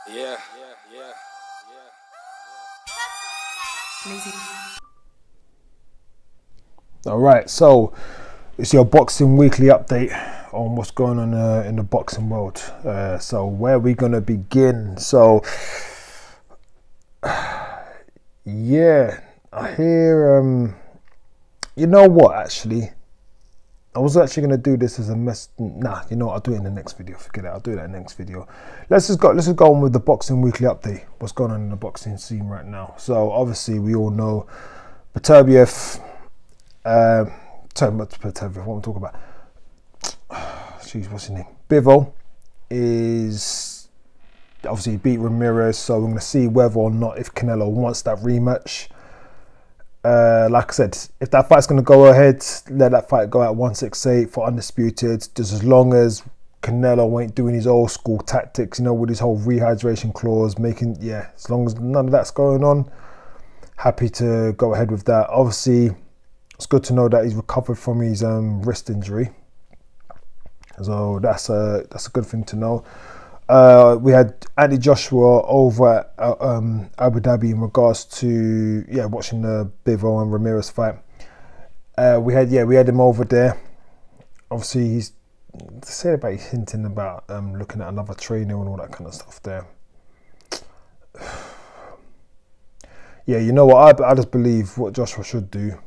Yeah. All right, so it's your boxing weekly update on what's going on in the boxing world. So where are we gonna begin? So yeah, I hear. You know what? Actually, I was actually gonna do this as a mess. Nah, you know what? I'll do it in the next video. Forget it. I'll do that in the next video. Let's just go on with the boxing weekly update. What's going on in the boxing scene right now? So obviously we all know Beterbiev. Sorry, not Beterbiev. What I'm talking about? Jeez, what's his name? Bivol is obviously beat Ramirez. So we're gonna see whether or not if Canelo wants that rematch. Like I said, if that fight's going to go ahead, let that fight go at 168 for undisputed. Just as long as Canelo ain't doing his old school tactics, you know, with his whole rehydration clause, as long as none of that's going on, happy to go ahead with that. Obviously, it's good to know that he's recovered from his wrist injury, so that's a good thing to know. We had Anthony Joshua over at Abu Dhabi in regards to watching the Bivol and Ramirez fight. We had him over there. Obviously, he's hinting about looking at another trainer and all that kind of stuff there. Yeah, you know what? I just believe what Joshua should do.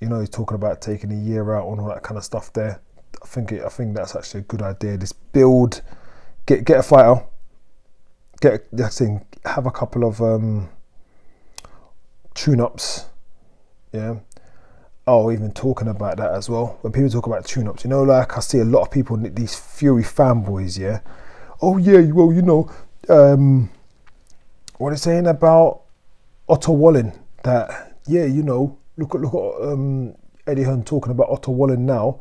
You know, he's talking about taking a year out and all that kind of stuff there. I think that's actually a good idea. This build. Get a fighter. Have a couple of tune-ups. Yeah. Oh, even talking about that as well. When people talk about tune-ups, you know, like I see a lot of people, these Fury fanboys. Yeah. Oh yeah. Well, you know, what they're saying about Otto Wallin. That you know, look at Eddie Hearn talking about Otto Wallin now,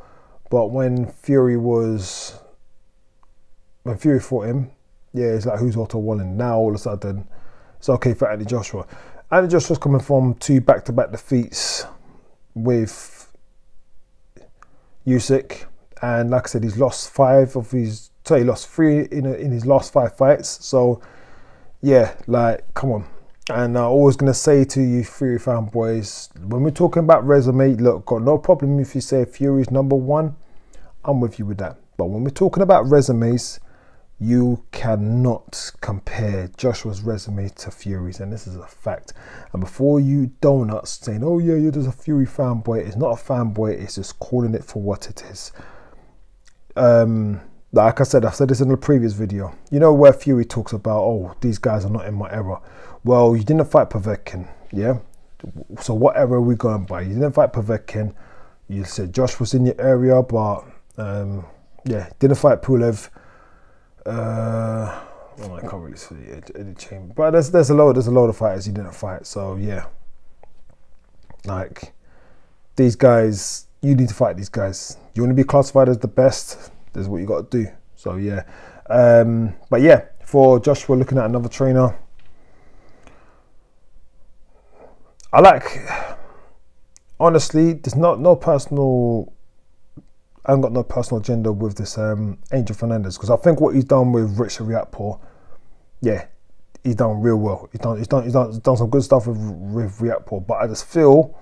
but when Fury fought him, it's like, who's Otto Wallin? Now all of a sudden it's okay for Anthony Joshua. Anthony Joshua's coming from 2 back-to-back defeats with Usyk, and like I said, he's lost 3 in his last 5 fights. So yeah, like, come on. And I'm always gonna say to you Fury fanboys, when we're talking about resume, look, got no problem if you say Fury's #1. I'm with you with that. But when we're talking about resumes, you cannot compare Joshua's resume to Fury's, and this is a fact. And before you donuts saying, oh yeah, you're just a Fury fanboy, it's not a fanboy, it's just calling it for what it is. Like I said, I've said this in a previous video. You know where Fury talks about, oh, these guys are not in my era. Well, you didn't fight Povetkin, yeah? So what era are we going by? You didn't fight Povetkin. You said Josh was in your area, but didn't fight Pulev. I can't really see Eddie Chamber, but there's a load of fighters he didn't fight. So yeah, like, these guys, you need to fight these guys. You want to be classified as the best, this is what you got to do. So yeah, but yeah, for Joshua, looking at another trainer, honestly, there's no personal, I haven't got no personal agenda with this Angel Fernandez, because I think what he's done with Richard Riakporhe, he's done real well. He's done some good stuff with Riakporhe, but I just feel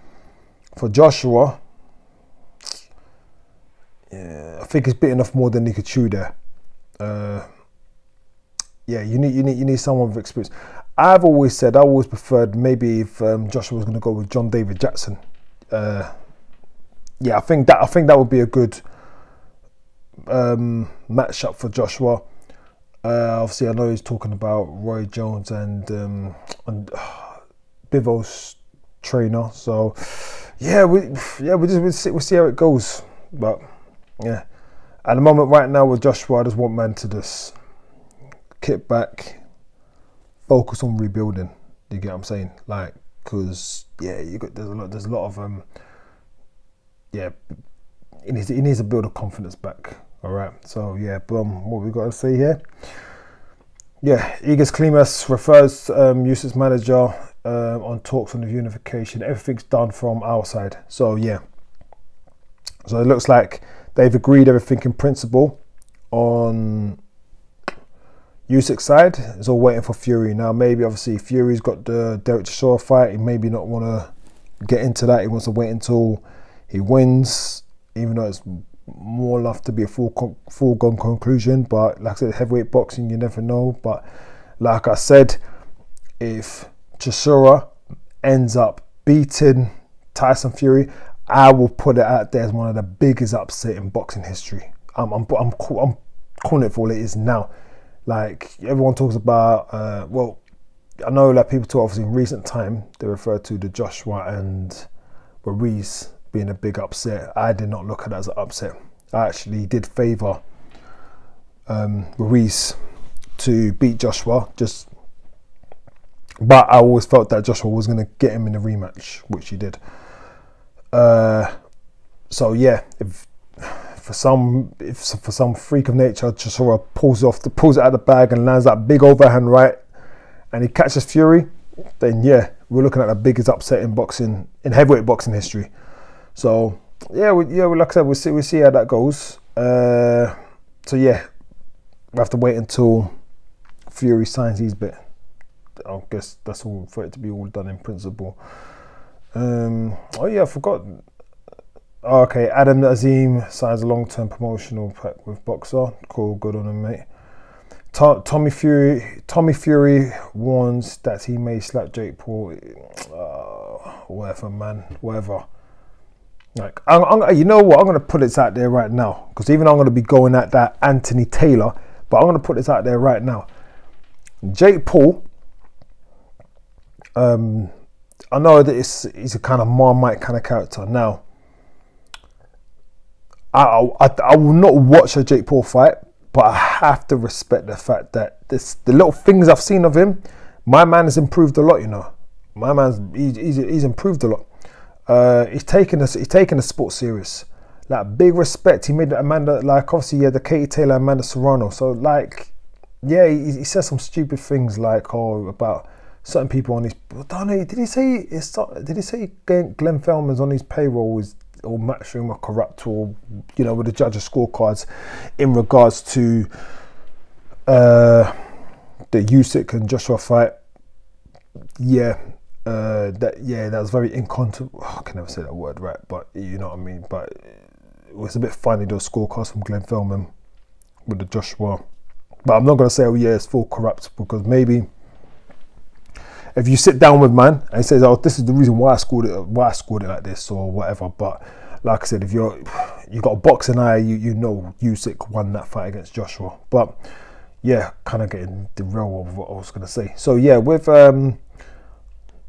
for Joshua, I think he's bitten off more than he could chew there. You need someone with experience. I always preferred maybe if Joshua was going to go with John David Jackson. I think that would be a good matchup for Joshua. Obviously, I know he's talking about Roy Jones and Bivol's trainer. So we'll see how it goes. But yeah, at the moment right now with Joshua, I just want man to just kick back, focus on rebuilding. You get what I'm saying? Like, because there's a lot of he needs to build a confidence back. All right. So yeah, what we got to say here? Yeah, Igor Klimas refers Usyk's manager on talks on the unification. Everything's done from our side. So yeah. So it looks like they've agreed everything in principle on Usyk side is all waiting for Fury. Now, maybe obviously Fury's got the Derek Chisora fight. He maybe not want to get into that. He wants to wait until he wins, even though it's more love to be a foregone conclusion. But like I said, heavyweight boxing, you never know. But like I said, if Chisora ends up beating Tyson Fury, I will put it out there as one of the biggest upset in boxing history. I'm calling it for what it is now. Like, everyone talks about, well, I know like people talk, obviously in recent time, they refer to the Joshua and Ruiz being a big upset. I did not look at it as an upset. I actually did favour Ruiz to beat Joshua, but I always felt that Joshua was going to get him in a rematch, which he did. So yeah, if for some freak of nature Chisora pulls it out of the bag and lands that big overhand right, and he catches Fury, then yeah, we're looking at the biggest upset in boxing, in heavyweight boxing history. So yeah, like I said, we'll see how that goes. So yeah, we have to wait until Fury signs his bit. I guess that's all for it to be all done in principle. Oh yeah, I forgot. Oh, okay, Adam Azim signs a long-term promotional pack with Boxer. Cool, good on him, mate. Tommy Fury warns that he may slap Jake Paul. Whatever, man, whatever. Like, you know what? I'm gonna put this out there right now, because even though I'm gonna be going at that Anthony Taylor, but I'm gonna put this out there right now. Jake Paul. I know that he's a kind of Marmite kind of character. Now, I will not watch a Jake Paul fight, but I have to respect the fact that the little things I've seen of him, my man has improved a lot. You know, my man's he's improved a lot. He's taken the sport serious. Like, big respect. He made Amanda, like, obviously, yeah, the Katie Taylor, Amanda Serrano. So like, yeah, he says some stupid things like, about certain people on his. Did he say Glenn Feldman's on his payroll or Matchroom are corrupt, or, you know, with the judges' scorecards in regards to the Usyk and Joshua fight? Yeah, that was very inconsequential. I can never say that word right, but you know what I mean. But it was a bit funny, those scorecards from Glenn Feldman with the Joshua. But I'm not gonna say, oh yeah, it's full corrupt, because maybe if you sit down with man and he says, oh, this is the reason why I scored it like this or whatever. But like I said, if you got a boxing eye, you know Usyk won that fight against Joshua. But yeah, kind of getting derailed of what I was going to say. So yeah, with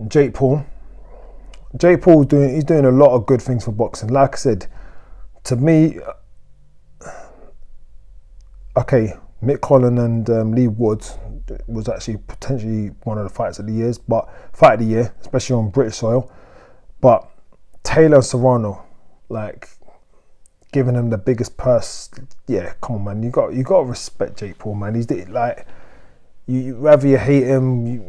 Jake Paul he's doing a lot of good things for boxing. Like I said, to me, okay, Mick Collin and Lee Woods was actually potentially one of the fight of the year, especially on British soil. But Taylor and Serrano, like, giving him the biggest purse. Yeah, come on, man. You got to respect Jake Paul, man. He's like, whether you hate him,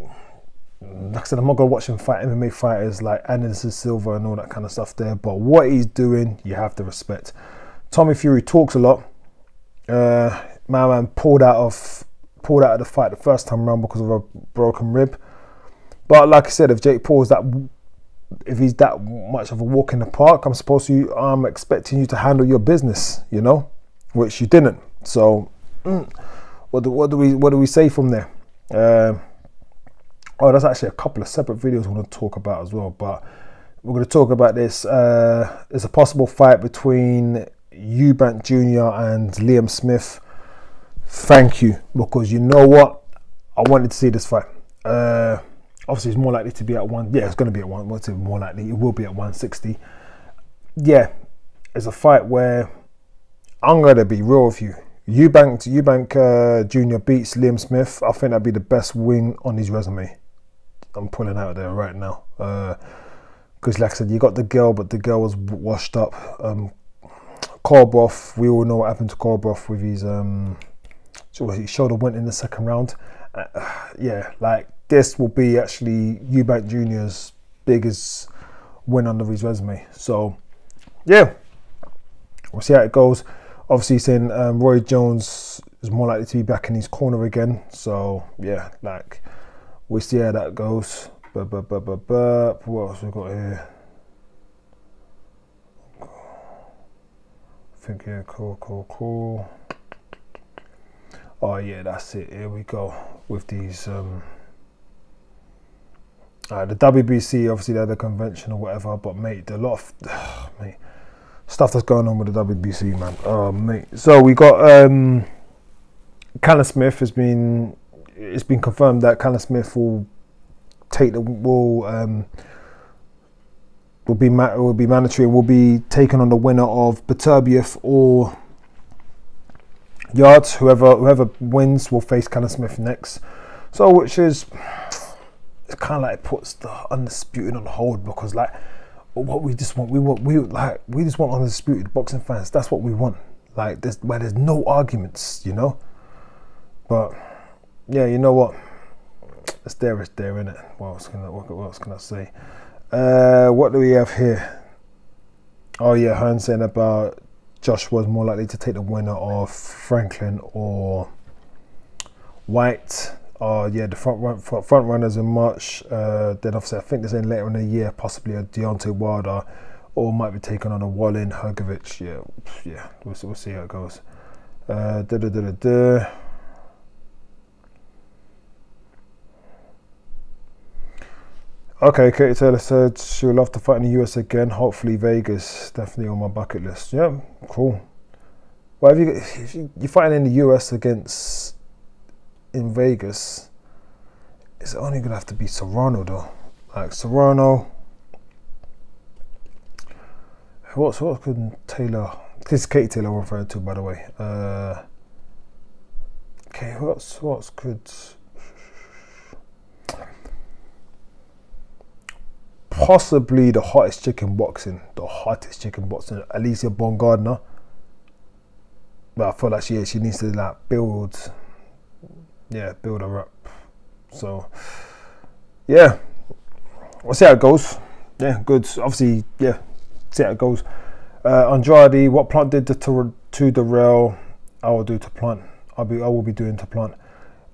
like I said, I'm not gonna watch him fight MMA fighters like Anderson Silva and all that kind of stuff there. But what he's doing, you have to respect. Tommy Fury talks a lot. My man pulled out of the fight the first time around because of a broken rib. But like I said, if Jake Paul if he's that much of a walk in the park, I'm expecting you to handle your business, you know, which you didn't. So what do we say from there? There's actually a couple of separate videos I want to talk about as well, but we're going to talk about this. There's a possible fight between Eubank Jr. and Liam Smith. Thank you, because you know what, I wanted to see this fight. Obviously, it's more likely to be at one. Yeah, it's going to be at one. What's it more likely? It will be at 160. Yeah, it's a fight where I'm going to be real with you. Eubank Jr. beats Liam Smith. I think that'd be the best win on his resume. I'm pulling out there right now. Because like I said, you got the girl, but the girl was washed up. Korobov, we all know what happened to Korobov with his his shoulder went in the second round. Yeah, like, this will be actually Eubank Jr.'s biggest win under his resume. So yeah, we'll see how it goes. Obviously, saying Roy Jones is more likely to be back in his corner again. So yeah, like we'll see how that goes. What else we got here? I think yeah, cool. Oh yeah, that's it. Here we go with these. The WBC, obviously they're the convention or whatever, but mate, a lot of mate, stuff that's going on with the WBC, man. Oh mate. So we got Callum Smith it's been confirmed that Callum Smith will be mandatory and will be taking on the winner of Beterbiev or Yarde. Whoever wins will face Callum Smith next. So which is, it's kind of like puts the Undisputed on hold, because like what we just want, we just want Undisputed boxing fans. That's what we want. Like where there's no arguments, you know. But yeah, you know what? It's there, innit? What else can I say? What do we have here? Oh yeah, Hearn saying about Joshua's more likely to take the winner of Franklin or White. Oh yeah, the front runners in March. Then obviously I think they're saying later in the year possibly a Deontay Wilder, or might be taking on a Wallin Hrgovic. Yeah, we'll see how it goes. Okay, Katie Taylor said she would love to fight in the US again. Hopefully Vegas, definitely on my bucket list. Yeah, cool. Well, if you're fighting in the US in Vegas, it's only gonna have to be Serrano though. Like Serrano. What could Taylor? This is Katie Taylor I'm referring to, by the way. Okay, what's could? Possibly the hottest chick in boxing, Alicia Baumgardner. But I feel like she needs to like build her up. So yeah, we'll see how it goes. Yeah, good. Obviously, yeah, see how it goes. Andrade, what Plant did to Darrell, I will do to Plant. I will be doing to Plant.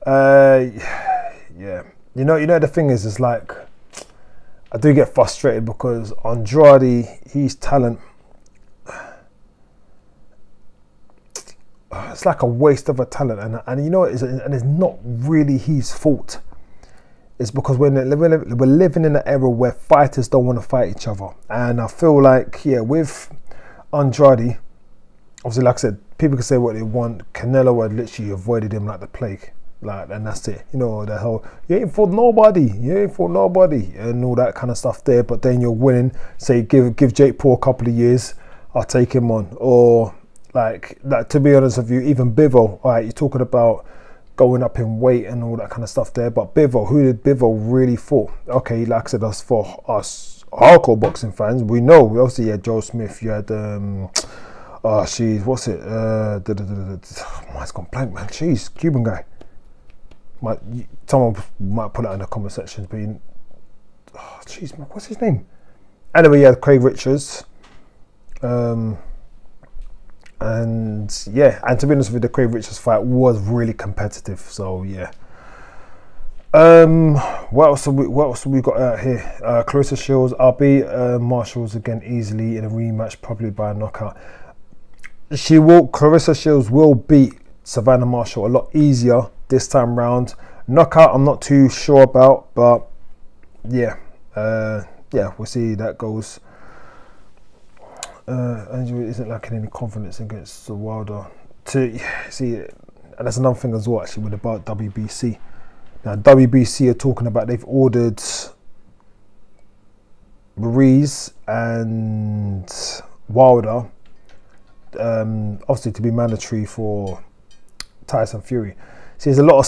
Yeah, you know the thing is, it's like, I do get frustrated because Andrade, his talent, it's like a waste of a talent, and you know it's not really his fault. It's because we're living in an era where fighters don't want to fight each other, and I feel like with Andrade, obviously like I said, people can say what they want. Canelo had literally avoided him like the plague. Like, and that's it, you know, the whole you ain't for nobody, and all that kind of stuff there. But then you're winning. Say give Jake Paul a couple of years, I'll take him on. Or like to be honest with you, even Bivol. All right, you're talking about going up in weight and all that kind of stuff there. But Bivol, who did Bivol really for? Okay, like I said, that's for us hardcore boxing fans. We know. We obviously had Joe Smith. You had what's it? It's gone blank, man. Jeez, Cuban guy. Someone might put that in the comment section, but jeez, what's his name? Anyway, yeah, Craig Richards, and yeah, and to be honest with you, the Craig Richards fight was really competitive. So yeah. What else have we got out here? Clarissa Shields, I'll beat Marshalls again easily in a rematch, probably by a knockout. Clarissa Shields will beat Savannah Marshall a lot easier this time round. Knockout, I'm not too sure about, but yeah, we'll see how that goes. Andrew isn't lacking any confidence against Wilder. See, and that's another thing as well, actually, with about WBC. Now, WBC are talking about they've ordered Ruiz and Wilder, obviously to be mandatory for Tyson Fury. See, there's a lot of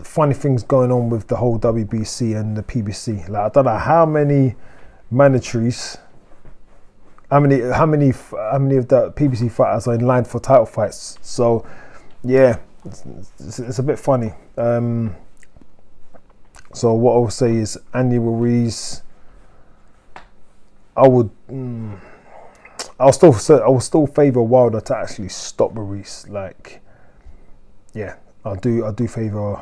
funny things going on with the whole WBC and the PBC. Like, I don't know how many mandatories, how many of the PBC fighters are in line for title fights. So, yeah, it's a bit funny. So what I will say is Andy Ruiz, I will still favour Wilder to actually stop Ruiz. Like, yeah, I do favour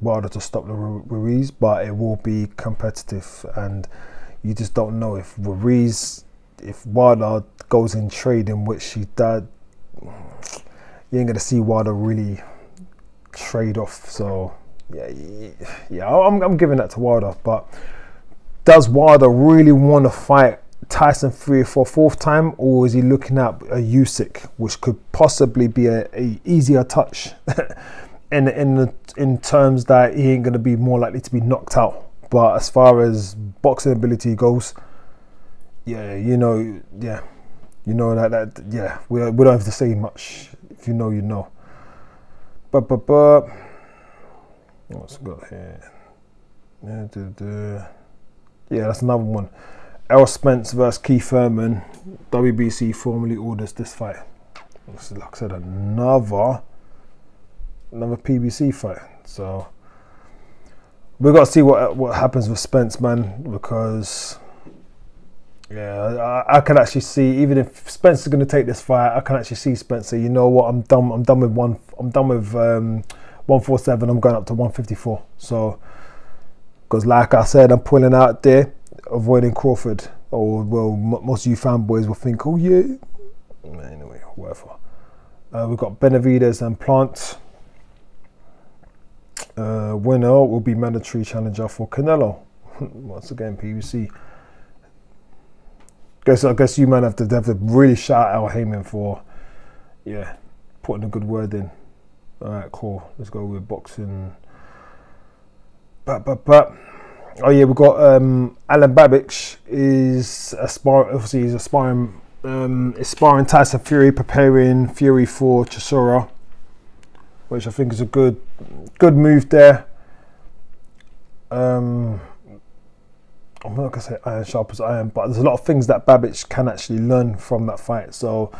Wilder to stop the Ruiz, but it will be competitive, and you just don't know if Wilder goes in trading, which he did. You ain't gonna see Wilder really trade off. So yeah, I'm giving that to Wilder. But does Wilder really want to fight Tyson Fury for a fourth time, or is he looking at a Usyk, which could possibly be a easier touch? in terms that he ain't going to be more likely to be knocked out. But as far as boxing ability goes, yeah, you know that we don't have to say much. If you know, you know. But what's got here? Yeah, that's another one. Errol Spence versus Keith Thurman. WBC formally orders this fight. Like I said, another PBC fight. So we got to see what happens with Spence, man, because yeah, I can actually see, even if Spence is going to take this fight, I can actually see Spence say, you know what, I'm done with 147. I'm going up to 154. So because like I said, I'm pulling out there, avoiding Crawford. Or well, most of you fanboys will think, oh yeah. Anyway, whatever. We've got Benavidez and Plant. Winner will be mandatory challenger for Canelo. Once again, PBC. I guess you man have to really shout out Heyman for, yeah, putting a good word in. All right, cool. Let's go with boxing. Oh yeah, we've got Alan Babich is aspiring Tyson Fury, preparing Fury for Chisora, which I think is a good move there. I'm not gonna say iron sharp as iron, but there's a lot of things that Babich can actually learn from that fight. So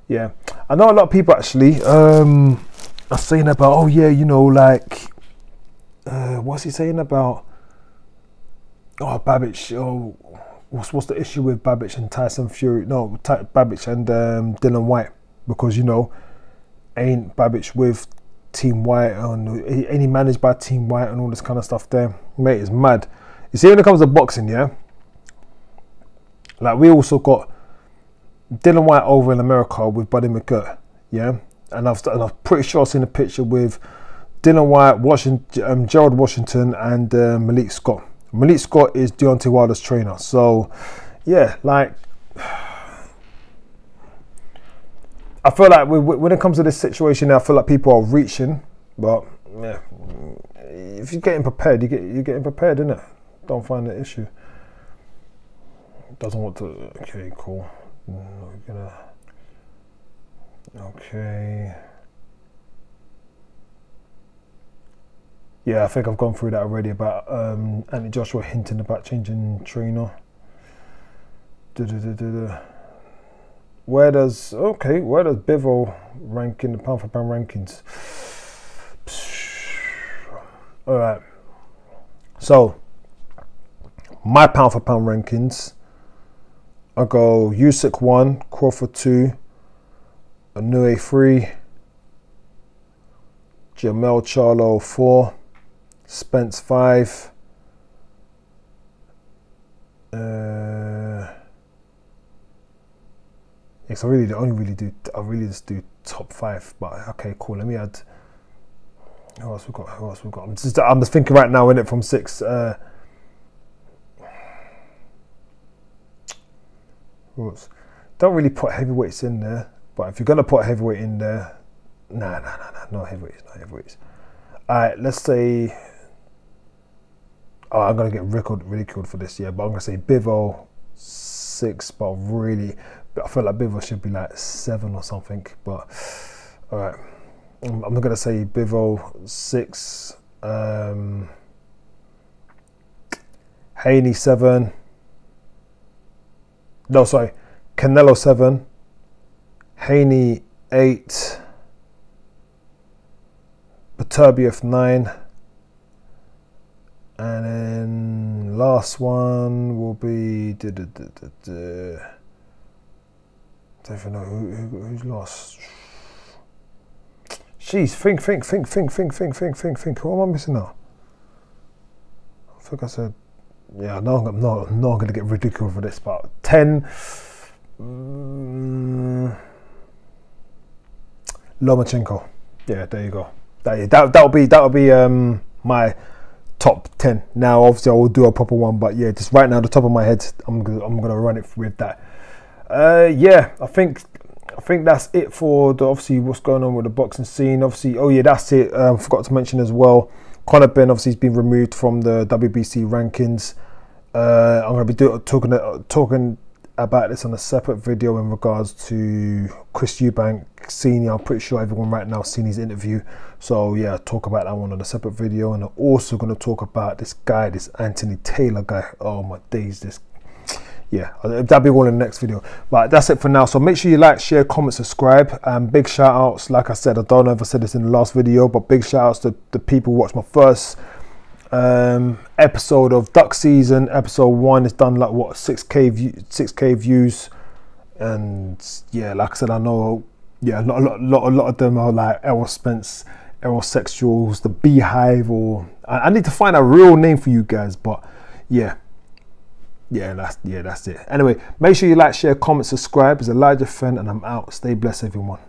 yeah, I know a lot of people actually are saying about, oh yeah, you know, like what's he saying about, oh Babich, oh what's the issue with Babich and Tyson Fury? No, Babich and Dylan White, because you know, ain't Babich with Team White and ain't he managed by Team White and all this kind of stuff there? Mate, it's mad. You see, when it comes to boxing, yeah, like we also got Dylan White over in America with Buddy McGirt, yeah, and I'm pretty sure I've seen a picture with Dylan White, Gerald Washington, and Malik Scott. Malik Scott is Deontay Wilder's trainer, so yeah, like I feel like when it comes to this situation now, I feel like people are reaching, but yeah, if you're getting prepared, you're getting prepared, innit? Don't find the issue. Doesn't want to. Okay, cool. Okay. Yeah, I think I've gone through that already about Anthony Joshua hinting about changing trainer. Where does Bivol rank in the pound for pound rankings? All right. So my pound for pound rankings, I go Usyk 1, Crawford 2, Inoue 3, Jermell Charlo 4, Spence 5, yes, I really just do top 5, but okay, cool. Let me add. Who else we got? I'm just thinking right now, innit, from 6. Don't really put heavyweights in there, but if you're gonna put heavyweight in there, nah, no heavyweights. Alright, let's say, I'm gonna get ridiculed for this, yeah, but I'm gonna say Bivol 6, but I feel like Bivol should be like 7 or something, but alright, I'm not gonna say Bivol 6, Haney 7, no, sorry, Canelo 7, Haney 8, Beterbiev 9, and then last one will be don't even know who's lost. Jeez, think. What am I missing now? I think I said, yeah, no, I'm not going to get ridiculous for this, but 10. Lomachenko. Yeah, there you go. That'll be my top 10. Now, obviously, I will do a proper one, but yeah, just right now, the top of my head, I'm gonna run it with that. Yeah, I think that's it for obviously what's going on with the boxing scene. Obviously, oh yeah, that's it. Forgot to mention as well, Conor Benn obviously has been removed from the WBC rankings. I'm going to be talking about this on a separate video in regards to Chris Eubank Senior. I'm pretty sure everyone right now has seen his interview. So yeah, talk about that one on a separate video. And I'm also going to talk about this guy, this Anthony Taylor guy. Oh my days, this. Yeah, that'll be all in the next video. But that's it for now. So make sure you like, share, comment, subscribe. Big shout outs. Like I said, I don't know if I said this in the last video, but big shout outs to the people who watched my first episode of Duck Season. Episode 1 is done like what, 6k views, and yeah, like I said, I know, yeah, a lot of them are like Errol Spence, Errol Sexuals, the Beehive, or I need to find a real name for you guys, but yeah, that's it. Anyway, make sure you like, share, comment, subscribe. It's Elijah Fenn, and I'm out. Stay blessed, everyone.